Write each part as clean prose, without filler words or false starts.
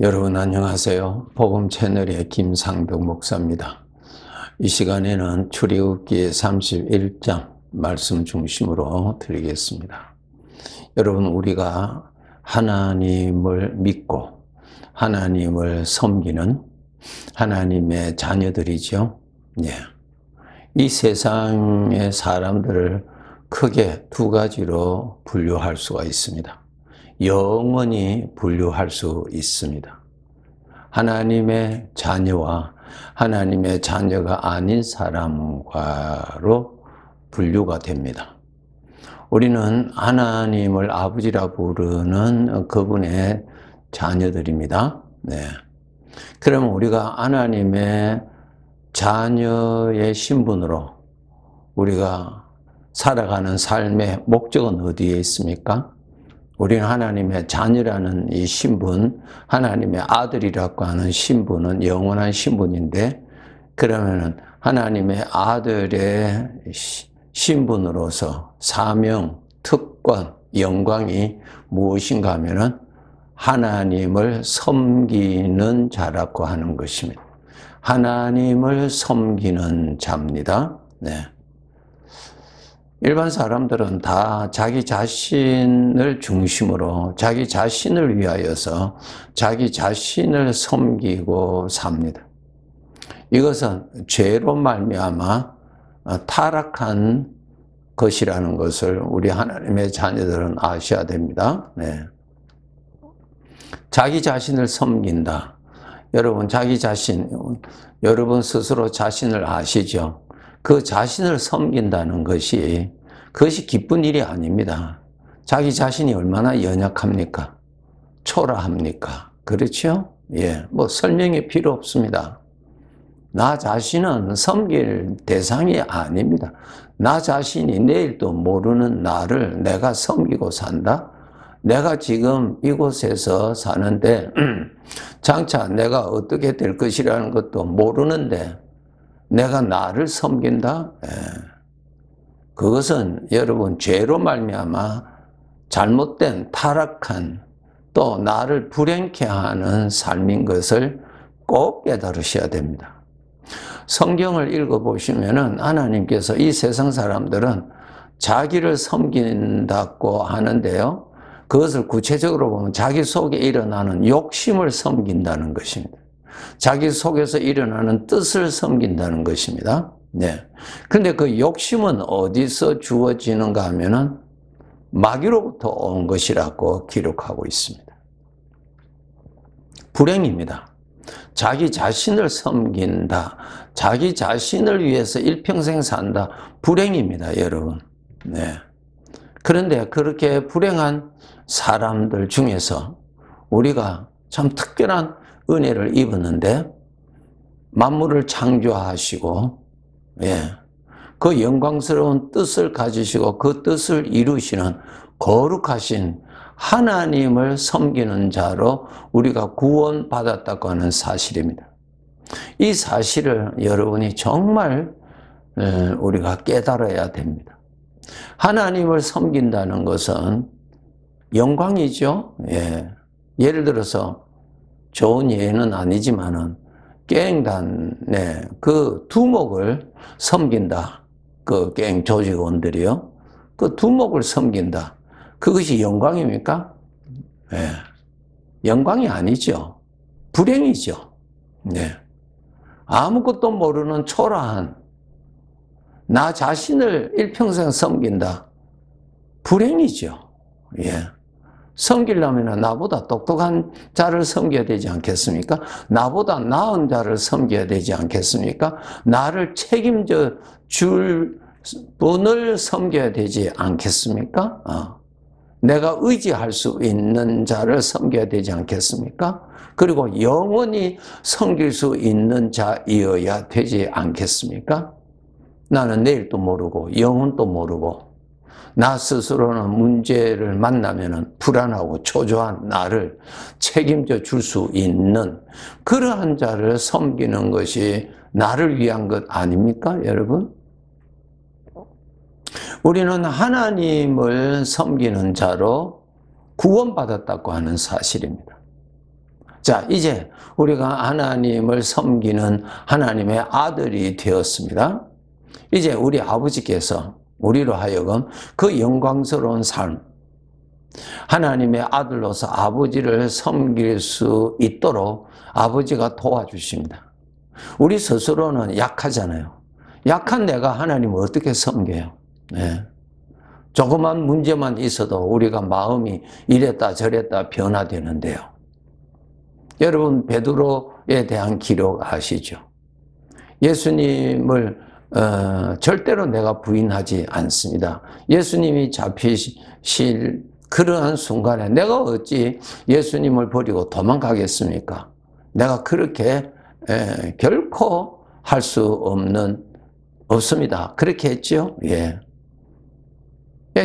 여러분 안녕하세요. 복음 채널의 김상덕 목사입니다. 이 시간에는 출애굽기 31장 말씀 중심으로 드리겠습니다. 여러분, 우리가 하나님을 믿고 하나님을 섬기는 하나님의 자녀들이죠. 예. 이 세상의 사람들을 크게 두 가지로 분류할 수가 있습니다. 영원히 분류할 수 있습니다. 하나님의 자녀와 하나님의 자녀가 아닌 사람과로 분류가 됩니다. 우리는 하나님을 아버지라 부르는 그분의 자녀들입니다. 네. 그러면 우리가 하나님의 자녀의 신분으로 우리가 살아가는 삶의 목적은 어디에 있습니까? 우리는 하나님의 자녀라는 이 신분, 하나님의 아들이라고 하는 신분은 영원한 신분인데, 그러면은 하나님의 아들의 신분으로서 사명, 특권, 영광이 무엇인가 하면은 하나님을 섬기는 자라고 하는 것입니다. 하나님을 섬기는 자입니다. 네. 일반 사람들은 다 자기 자신을 중심으로 자기 자신을 위하여서 자기 자신을 섬기고 삽니다. 이것은 죄로 말미암아 타락한 것이라는 것을 우리 하나님의 자녀들은 아셔야 됩니다. 네. 자기 자신을 섬긴다. 여러분, 자기 자신, 여러분 스스로 자신을 아시죠? 그 자신을 섬긴다는 것이, 그것이 기쁜 일이 아닙니다. 자기 자신이 얼마나 연약합니까? 초라합니까? 그렇죠? 예, 뭐 설명이 필요 없습니다. 나 자신은 섬길 대상이 아닙니다. 나 자신이 내일도 모르는 나를 내가 섬기고 산다? 내가 지금 이곳에서 사는데 장차 내가 어떻게 될 것이라는 것도 모르는데 내가 나를 섬긴다? 그것은 여러분 죄로 말미암아 잘못된 타락한 또 나를 불행케 하는 삶인 것을 꼭 깨달으셔야 됩니다. 성경을 읽어보시면은 하나님께서 이 세상 사람들은 자기를 섬긴다고 하는데요. 그것을 구체적으로 보면 자기 속에 일어나는 욕심을 섬긴다는 것입니다. 자기 속에서 일어나는 뜻을 섬긴다는 것입니다. 네. 근데 그 욕심은 어디서 주어지는가 하면은 마귀로부터 온 것이라고 기록하고 있습니다. 불행입니다. 자기 자신을 섬긴다. 자기 자신을 위해서 일평생 산다. 불행입니다, 여러분. 네. 그런데 그렇게 불행한 사람들 중에서 우리가 참 특별한 은혜를 입었는데, 만물을 창조하시고, 예, 그 영광스러운 뜻을 가지시고 그 뜻을 이루시는 거룩하신 하나님을 섬기는 자로 우리가 구원받았다고 하는 사실입니다. 이 사실을 여러분이 정말 우리가 깨달아야 됩니다. 하나님을 섬긴다는 것은 영광이죠. 예. 예를 들어서 좋은 예는 아니지만은 깽단의 그 두목을 섬긴다. 그 깽 조직원들이요. 그 두목을 섬긴다. 그것이 영광입니까? 예. 영광이 아니죠. 불행이죠. 네. 아무것도 모르는 초라한 나 자신을 일평생 섬긴다. 불행이죠. 예. 섬기려면 나보다 똑똑한 자를 섬겨야 되지 않겠습니까? 나보다 나은 자를 섬겨야 되지 않겠습니까? 나를 책임져 줄 분을 섬겨야 되지 않겠습니까? 내가 의지할 수 있는 자를 섬겨야 되지 않겠습니까? 그리고 영원히 섬길 수 있는 자이어야 되지 않겠습니까? 나는 내일도 모르고 영혼도 모르고 나 스스로는 문제를 만나면 불안하고 초조한 나를 책임져 줄 수 있는 그러한 자를 섬기는 것이 나를 위한 것 아닙니까, 여러분? 우리는 하나님을 섬기는 자로 구원받았다고 하는 사실입니다. 자, 이제 우리가 하나님을 섬기는 하나님의 아들이 되었습니다. 이제 우리 아버지께서 우리로 하여금 그 영광스러운 삶, 하나님의 아들로서 아버지를 섬길 수 있도록 아버지가 도와주십니다. 우리 스스로는 약하잖아요. 약한 내가 하나님을 어떻게 섬겨요? 네. 조그만 문제만 있어도 우리가 마음이 이랬다 저랬다 변화되는데요. 여러분, 베드로에 대한 기록 아시죠? 예수님을 절대로 내가 부인하지 않습니다. 예수님이 잡히실 그러한 순간에 내가 어찌 예수님을 버리고 도망가겠습니까? 내가 그렇게 결코 할 수 없습니다. 그렇게 했죠? 예.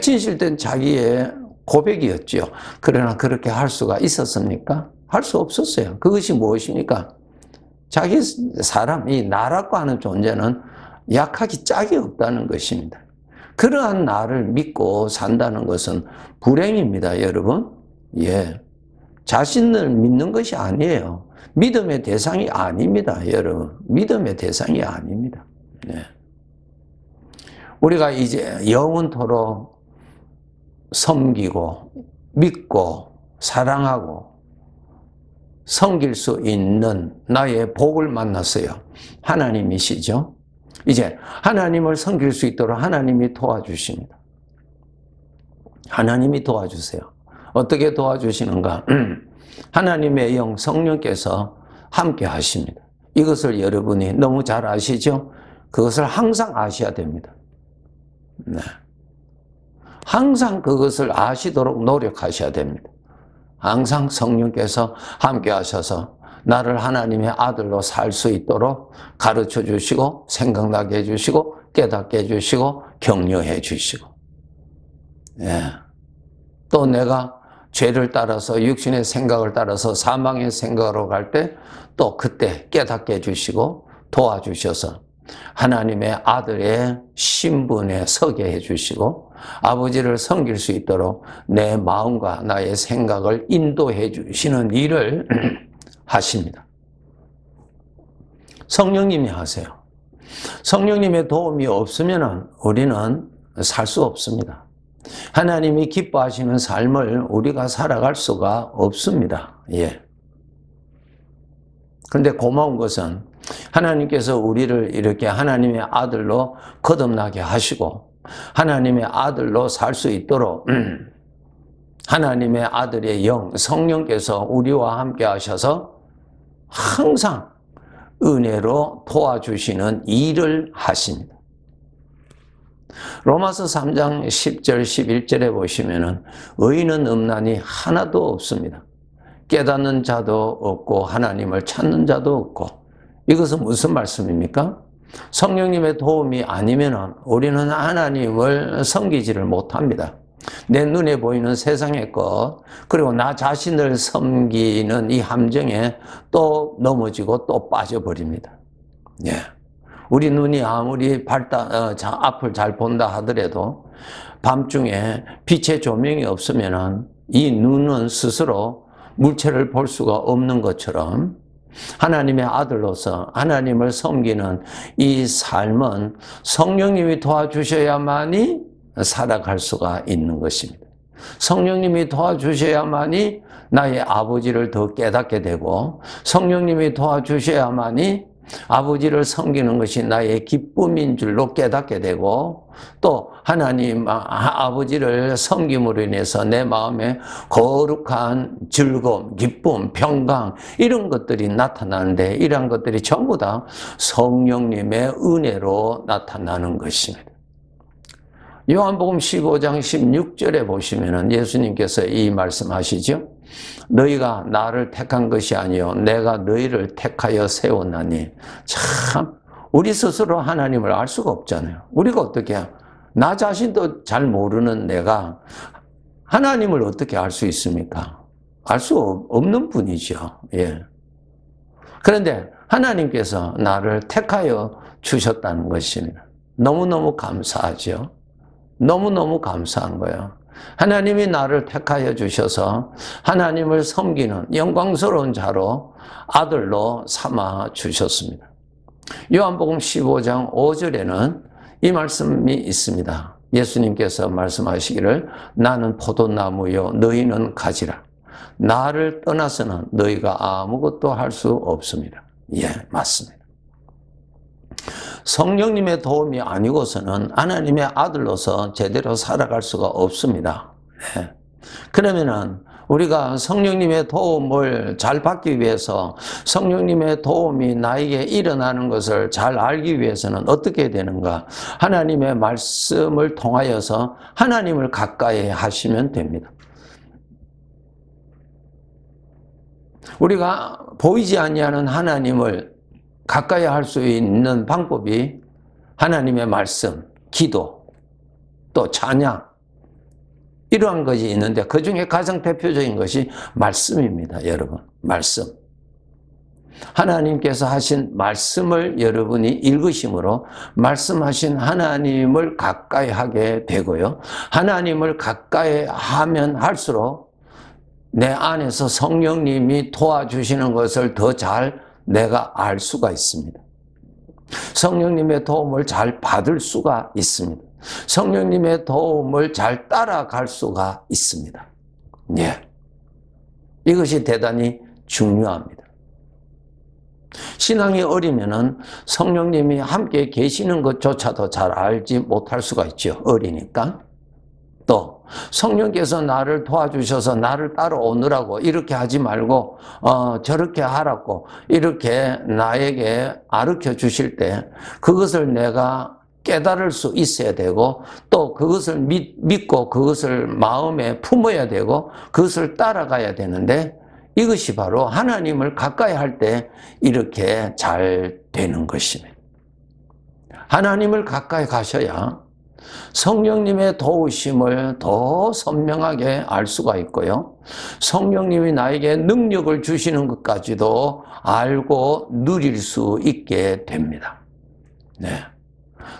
진실된 자기의 고백이었죠. 그러나 그렇게 할 수가 있었습니까? 할 수 없었어요. 그것이 무엇입니까? 자기 사람이 나라고 하는 존재는 약하기 짝이 없다는 것입니다. 그러한 나를 믿고 산다는 것은 불행입니다, 여러분. 예. 자신을 믿는 것이 아니에요. 믿음의 대상이 아닙니다, 여러분. 믿음의 대상이 아닙니다. 예. 우리가 이제 영원토록 섬기고 믿고 사랑하고 섬길 수 있는 나의 복을 만났어요. 하나님이시죠. 이제 하나님을 섬길 수 있도록 하나님이 도와주십니다. 하나님이 도와주세요. 어떻게 도와주시는가? 하나님의 영 성령께서 함께 하십니다. 이것을 여러분이 너무 잘 아시죠? 그것을 항상 아셔야 됩니다. 네. 항상 그것을 아시도록 노력하셔야 됩니다. 항상 성령께서 함께 하셔서 나를 하나님의 아들로 살 수 있도록 가르쳐 주시고 생각나게 해주시고 깨닫게 해주시고 격려해 주시고, 예. 또 내가 죄를 따라서 육신의 생각을 따라서 사망의 생각으로 갈 때 또 그때 깨닫게 해주시고 도와주셔서 하나님의 아들의 신분에 서게 해주시고 아버지를 섬길 수 있도록 내 마음과 나의 생각을 인도해 주시는 일을 하십니다. 성령님이 하세요. 성령님의 도움이 없으면 우리는 살 수 없습니다. 하나님이 기뻐하시는 삶을 우리가 살아갈 수가 없습니다. 예. 그런데 고마운 것은 하나님께서 우리를 이렇게 하나님의 아들로 거듭나게 하시고 하나님의 아들로 살 수 있도록 하나님의 아들의 영 성령께서 우리와 함께 하셔서 항상 은혜로 도와주시는 일을 하십니다. 로마서 3장 10절 11절에 보시면은 의인은 없나니 하나도 없습니다. 깨닫는 자도 없고 하나님을 찾는 자도 없고. 이것은 무슨 말씀입니까? 성령님의 도움이 아니면 우리는 하나님을 섬기지를 못합니다. 내 눈에 보이는 세상의 것 그리고 나 자신을 섬기는 이 함정에 또 넘어지고 또 빠져버립니다. 예. 우리 눈이 아무리 앞을 잘 본다 하더라도 밤중에 빛의 조명이 없으면 이 눈은 스스로 물체를 볼 수가 없는 것처럼 하나님의 아들로서 하나님을 섬기는 이 삶은 성령님이 도와주셔야만이 살아갈 수가 있는 것입니다. 성령님이 도와주셔야만이 나의 아버지를 더 깨닫게 되고 성령님이 도와주셔야만이 아버지를 섬기는 것이 나의 기쁨인 줄로 깨닫게 되고 또 하나님 아버지를 섬김으로 인해서 내 마음에 거룩한 즐거움, 기쁨, 평강 이런 것들이 나타나는데 이러한 것들이 전부 다 성령님의 은혜로 나타나는 것입니다. 요한복음 15장 16절에 보시면 예수님께서 이 말씀하시죠. 너희가 나를 택한 것이 아니요 내가 너희를 택하여 세웠나니. 참 우리 스스로 하나님을 알 수가 없잖아요. 우리가 어떻게 해요? 나 자신도 잘 모르는 내가 하나님을 어떻게 알 수 있습니까? 알 수 없는 분이죠. 예. 그런데 하나님께서 나를 택하여 주셨다는 것입니다. 너무너무 감사하죠. 너무너무 감사한 거예요. 하나님이 나를 택하여 주셔서 하나님을 섬기는 영광스러운 자로 아들로 삼아 주셨습니다. 요한복음 15장 5절에는 이 말씀이 있습니다. 예수님께서 말씀하시기를 나는 포도나무요 너희는 가지라. 나를 떠나서는 너희가 아무것도 할 수 없습니다. 예, 맞습니다. 성령님의 도움이 아니고서는 하나님의 아들로서 제대로 살아갈 수가 없습니다. 예. 그러면은 우리가 성령님의 도움을 잘 받기 위해서 성령님의 도움이 나에게 일어나는 것을 잘 알기 위해서는 어떻게 되는가? 하나님의 말씀을 통하여서 하나님을 가까이 하시면 됩니다. 우리가 보이지 아니하는 하나님을 가까이 할 수 있는 방법이 하나님의 말씀, 기도, 또 찬양, 이러한 것이 있는데 그 중에 가장 대표적인 것이 말씀입니다. 여러분, 말씀. 하나님께서 하신 말씀을 여러분이 읽으심으로 말씀하신 하나님을 가까이 하게 되고요. 하나님을 가까이 하면 할수록 내 안에서 성령님이 도와주시는 것을 더 잘 내가 알 수가 있습니다. 성령님의 도움을 잘 받을 수가 있습니다. 성령님의 도움을 잘 따라갈 수가 있습니다. 예. 이것이 대단히 중요합니다. 신앙이 어리면은 성령님이 함께 계시는 것조차도 잘 알지 못할 수가 있죠. 어리니까. 또 성령께서 나를 도와주셔서 나를 따라오느라고 이렇게 하지 말고 저렇게 하라고 이렇게 나에게 가르쳐 주실 때 그것을 내가 깨달을 수 있어야 되고 또 그것을 믿고 그것을 마음에 품어야 되고 그것을 따라가야 되는데 이것이 바로 하나님을 가까이 할 때 이렇게 잘 되는 것입니다. 하나님을 가까이 가셔야 성령님의 도우심을 더 선명하게 알 수가 있고요. 성령님이 나에게 능력을 주시는 것까지도 알고 누릴 수 있게 됩니다. 네.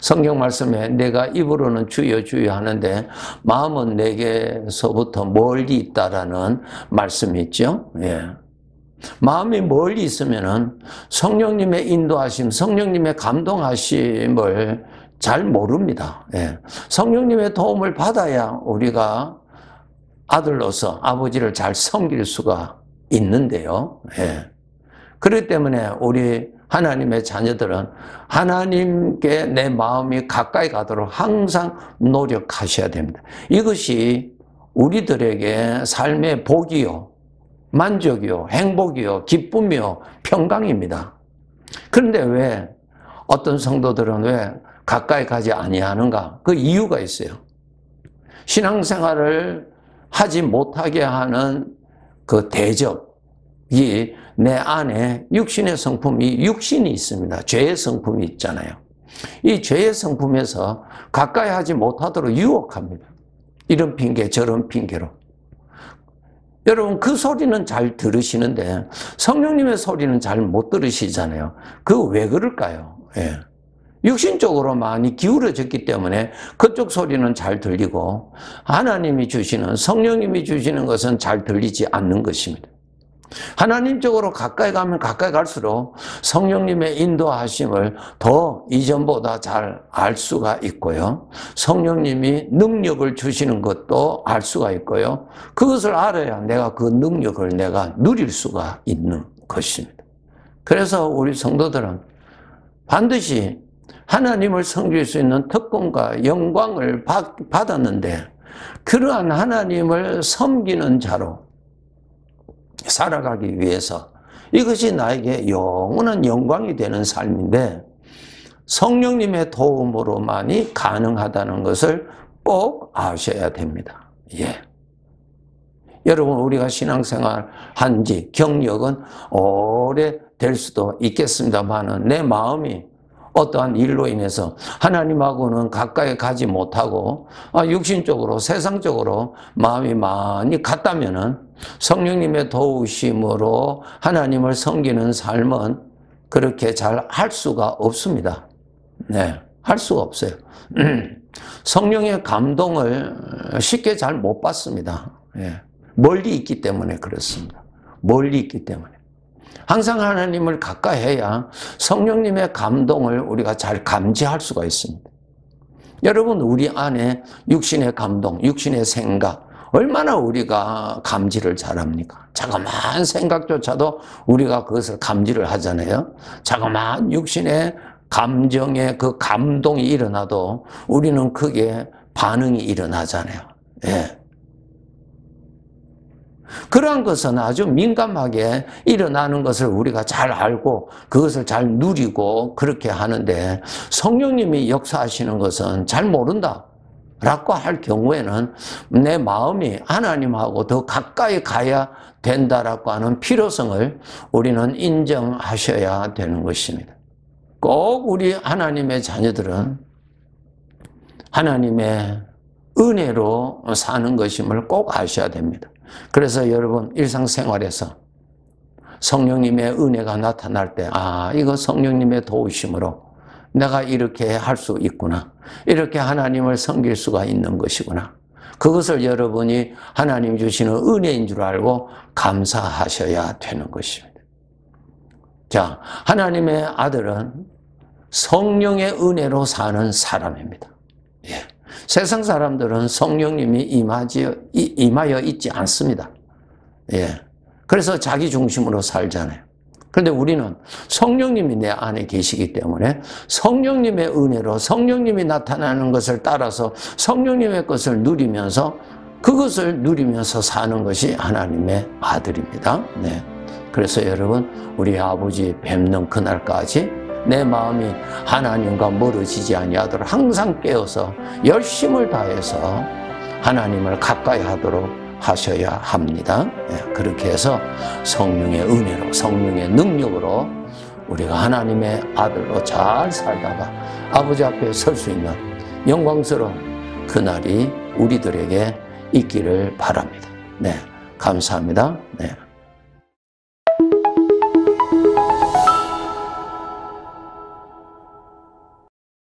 성경 말씀에 내가 입으로는 주여 주여 하는데 마음은 내게서부터 멀리 있다라는 말씀이 있죠. 예. 마음이 멀리 있으면은 성령님의 인도하심, 성령님의 감동하심을 잘 모릅니다. 예. 성령님의 도움을 받아야 우리가 아들로서 아버지를 잘 섬길 수가 있는데요. 예. 그렇기 때문에 우리 하나님의 자녀들은 하나님께 내 마음이 가까이 가도록 항상 노력하셔야 됩니다. 이것이 우리들에게 삶의 복이요, 만족이요, 행복이요, 기쁨이요, 평강입니다. 그런데 왜 어떤 성도들은 왜 가까이 가지 아니하는가? 그 이유가 있어요. 신앙생활을 하지 못하게 하는 그 대적이 내 안에 육신의 성품이 육신이 있습니다. 죄의 성품이 있잖아요. 이 죄의 성품에서 가까이 하지 못하도록 유혹합니다. 이런 핑계 저런 핑계로. 여러분 그 소리는 잘 들으시는데 성령님의 소리는 잘 못 들으시잖아요. 그 왜 그럴까요? 예. 육신적으로 많이 기울어졌기 때문에 그쪽 소리는 잘 들리고 하나님이 주시는 성령님이 주시는 것은 잘 들리지 않는 것입니다. 하나님 쪽으로 가까이 가면 가까이 갈수록 성령님의 인도하심을 더 이전보다 잘 알 수가 있고요. 성령님이 능력을 주시는 것도 알 수가 있고요. 그것을 알아야 내가 그 능력을 내가 누릴 수가 있는 것입니다. 그래서 우리 성도들은 반드시 하나님을 섬길 수 있는 특권과 영광을 받았는데 그러한 하나님을 섬기는 자로 살아가기 위해서 이것이 나에게 영원한 영광이 되는 삶인데 성령님의 도움으로만이 가능하다는 것을 꼭 아셔야 됩니다. 예. 여러분 우리가 신앙생활 한지 경력은 오래 될 수도 있겠습니다만 내 마음이 어떠한 일로 인해서 하나님하고는 가까이 가지 못하고 육신적으로 세상적으로 마음이 많이 갔다면은 성령님의 도우심으로 하나님을 섬기는 삶은 그렇게 잘 할 수가 없습니다. 네, 할 수가 없어요. 성령의 감동을 쉽게 잘 못 받습니다. 예. 멀리 있기 때문에 그렇습니다. 멀리 있기 때문에. 항상 하나님을 가까이 해야 성령님의 감동을 우리가 잘 감지할 수가 있습니다. 여러분, 우리 안에 육신의 감동, 육신의 생각, 얼마나 우리가 감지를 잘합니까? 자그마한 생각조차도 우리가 그것을 감지를 하잖아요. 자그마한 육신의 감정의 그 감동이 일어나도 우리는 크게 반응이 일어나잖아요. 예. 그러한 것은 아주 민감하게 일어나는 것을 우리가 잘 알고 그것을 잘 누리고 그렇게 하는데, 성령님이 역사하시는 것은 잘 모른다 라고 할 경우에는 내 마음이 하나님하고 더 가까이 가야 된다라고 하는 필요성을 우리는 인정하셔야 되는 것입니다. 꼭 우리 하나님의 자녀들은 하나님의 은혜로 사는 것임을 꼭 아셔야 됩니다. 그래서 여러분, 일상생활에서 성령님의 은혜가 나타날 때, 아, 이거 성령님의 도우심으로 내가 이렇게 할 수 있구나, 이렇게 하나님을 섬길 수가 있는 것이구나, 그것을 여러분이 하나님 주시는 은혜인 줄 알고 감사하셔야 되는 것입니다. 자, 하나님의 아들은 성령의 은혜로 사는 사람입니다. 예. 세상 사람들은 성령님이 임하여 있지 않습니다. 예. 그래서 자기 중심으로 살잖아요. 그런데 우리는 성령님이 내 안에 계시기 때문에 성령님의 은혜로 성령님이 나타나는 것을 따라서 성령님의 것을 누리면서 그것을 누리면서 사는 것이 하나님의 아들입니다. 네. 그래서 여러분, 우리 아버지 뵙는 그날까지 내 마음이 하나님과 멀어지지 아니하도록 항상 깨어서 열심을 다해서 하나님을 가까이 하도록 하셔야 합니다. 그렇게 해서 성령의 은혜로, 성령의 능력으로 우리가 하나님의 아들로 잘 살다가 아버지 앞에 설 수 있는 영광스러운 그날이 우리들에게 있기를 바랍니다. 네, 감사합니다. 네.